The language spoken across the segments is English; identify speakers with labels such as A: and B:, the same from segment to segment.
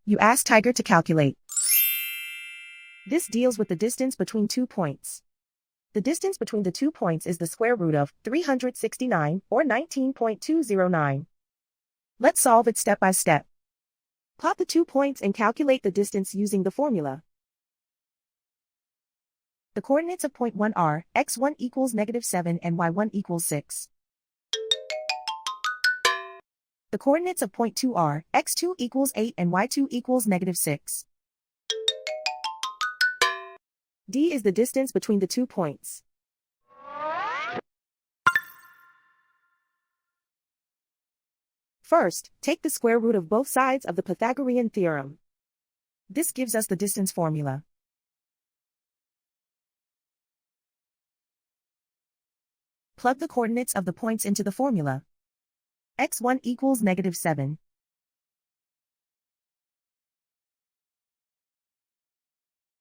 A: You ask Tiger to calculate. This deals with the distance between 2 points. The distance between the 2 points is the square root of 369, or 19.209. Let's solve it step by step. Plot the 2 points and calculate the distance using the formula. The coordinates of point 1 are x1 equals -7 and y1 equals 6. The coordinates of point 2 are x2 equals 8 and y2 equals -6. D is the distance between the 2 points. First, take the square root of both sides of the Pythagorean theorem. This gives us the distance formula. Plug the coordinates of the points into the formula. x1 equals -7.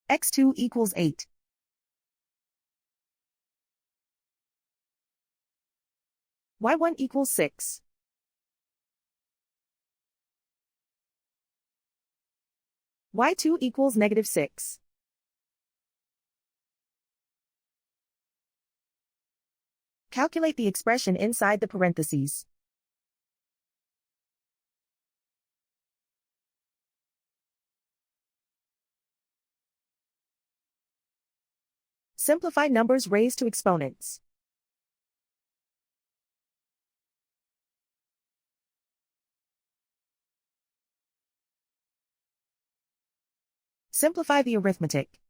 A: x2 equals 8. y1 equals 6. y2 equals -6. Calculate the expression inside the parentheses. Simplify numbers raised to exponents. Simplify the arithmetic.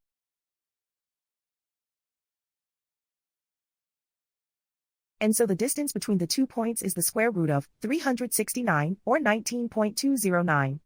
A: And so the distance between the 2 points is the square root of 369, or 19.209.